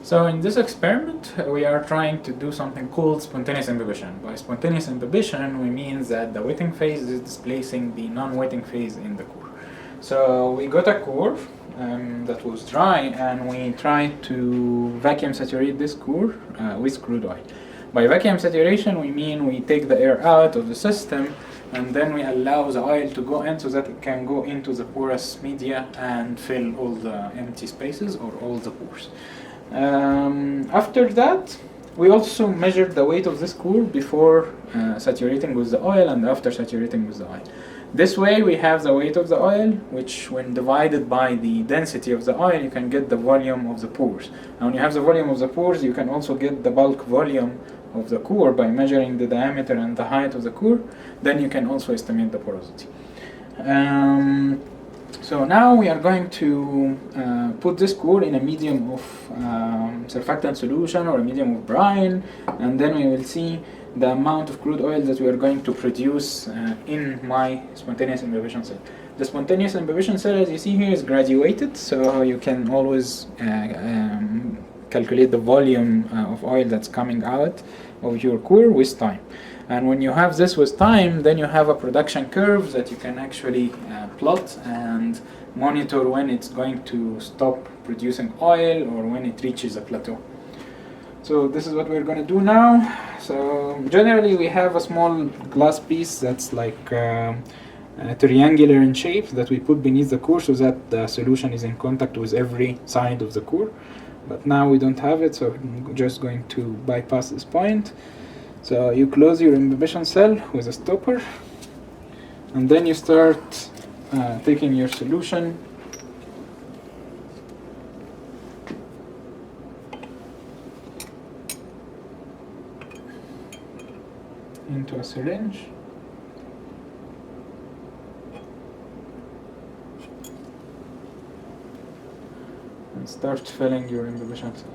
So in this experiment, we are trying to do something called spontaneous imbibition. By spontaneous imbibition, we mean that the wetting phase is displacing the non-wetting phase in the core. So we got a core that was dry, and we tried to vacuum saturate this core with crude oil. By vacuum saturation, we mean we take the air out of the system, and then we allow the oil to go in so that it can go into the porous media and fill all the empty spaces or all the pores. After that, we also measured the weight of this core before saturating with the oil and after saturating with the oil. This way we have the weight of the oil, which when divided by the density of the oil, you can get the volume of the pores. And when you have the volume of the pores, you can also get the bulk volume of the core by measuring the diameter and the height of the core. Then you can also estimate the porosity. So now we are going to put this core in a medium of surfactant solution or a medium of brine, and then we will see the amount of crude oil that we are going to produce in my spontaneous imbibition cell. The spontaneous imbibition cell, as you see here, is graduated, so you can always calculate the volume of oil that's coming out of your core with time. And when you have this with time, then you have a production curve that you can actually plot and monitor when it's going to stop producing oil or when it reaches a plateau. So this is what we're going to do now. So generally we have a small glass piece that's like triangular in shape that we put beneath the core so that the solution is in contact with every side of the core. But now we don't have it, so I'm just going to bypass this point. So you close your imbibition cell with a stopper, and then you start taking your solution into a syringe. And start filling your imbibition cell.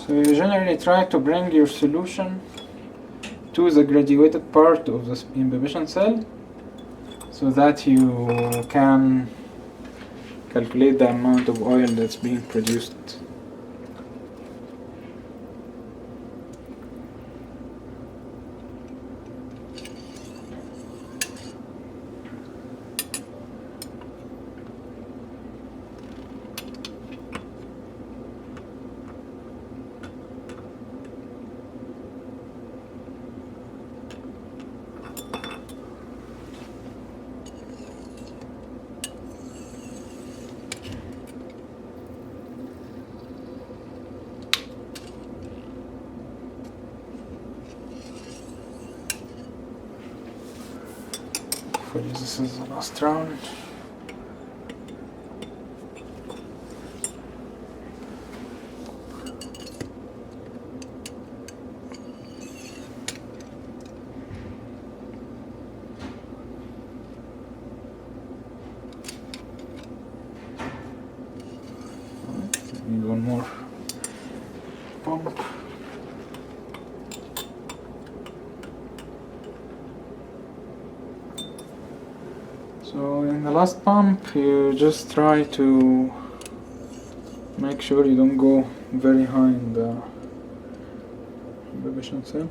So you generally try to bring your solution to the graduated part of the imbibition cell so that you can calculate the amount of oil that's being produced. This is the last round. Need one more pump. So in the last pump, you just try to make sure you don't go very high in the imbibition cell.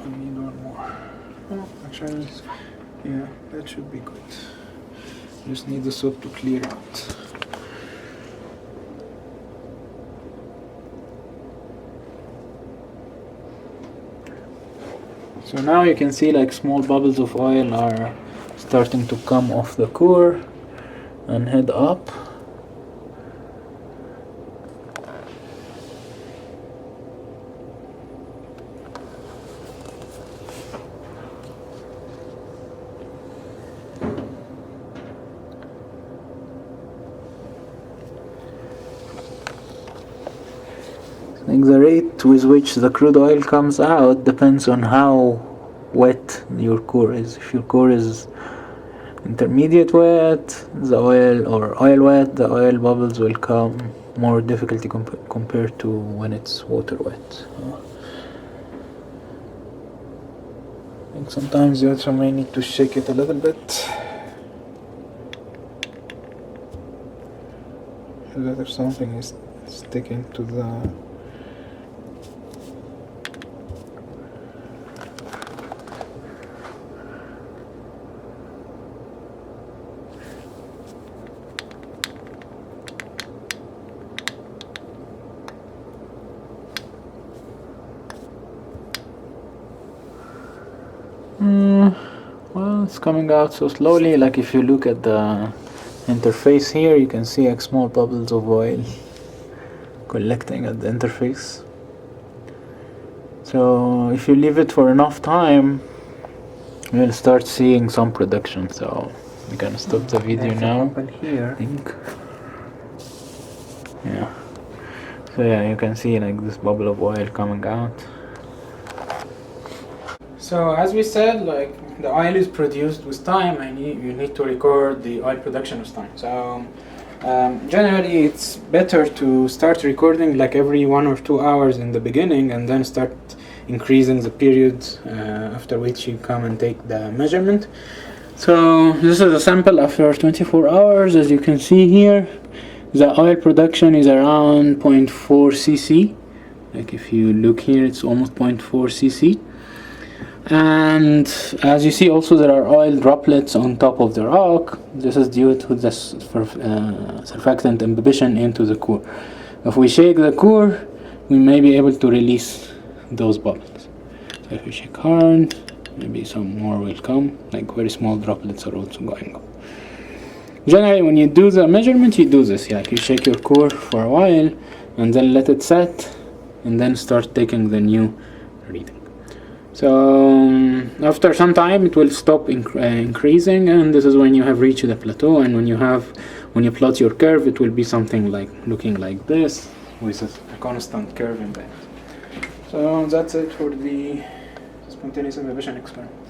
We need one more. Oh, actually, yeah, that should be good. Just need the soap to clear out. So now you can see like small bubbles of oil are starting to come off the core and head up. Like the rate with which the crude oil comes out depends on how wet your core is. If your core is intermediate wet, the oil, or oil wet, the oil bubbles will come more difficulty compared to when it's water wet. I think sometimes you also may need to shake it a little bit so that if something is sticking to the well, it's coming out so slowly. Like if you look at the interface here, you can see like small bubbles of oil collecting at the interface. So if you leave it for enough time, you'll start seeing some production. So we're gonna stop the video now. Here, I think. Yeah. So yeah, you can see like this bubble of oil coming out. So as we said, like the oil is produced with time, and you need to record the oil production with time. So generally it's better to start recording like every 1 or 2 hours in the beginning, and then start increasing the period after which you come and take the measurement. So this is a sample after 24 hours. As you can see here, the oil production is around 0.4 cc. Like if you look here, it's almost 0.4 cc. And as you see, also there are oil droplets on top of the rock. This is due to the surfactant imbibition into the core. If we shake the core, we may be able to release those bubbles. So if we shake hard, maybe some more will come, like very small droplets are also going up. Generally, when you do the measurement, you do this, like you shake your core for a while and then let it set, and then start taking the new reading. So after some time it will stop increasing, and this is when you have reached the plateau. And when you plot your curve, it will be something like looking like this with a constant curve in that. So that's it for the spontaneous imbibition experiment.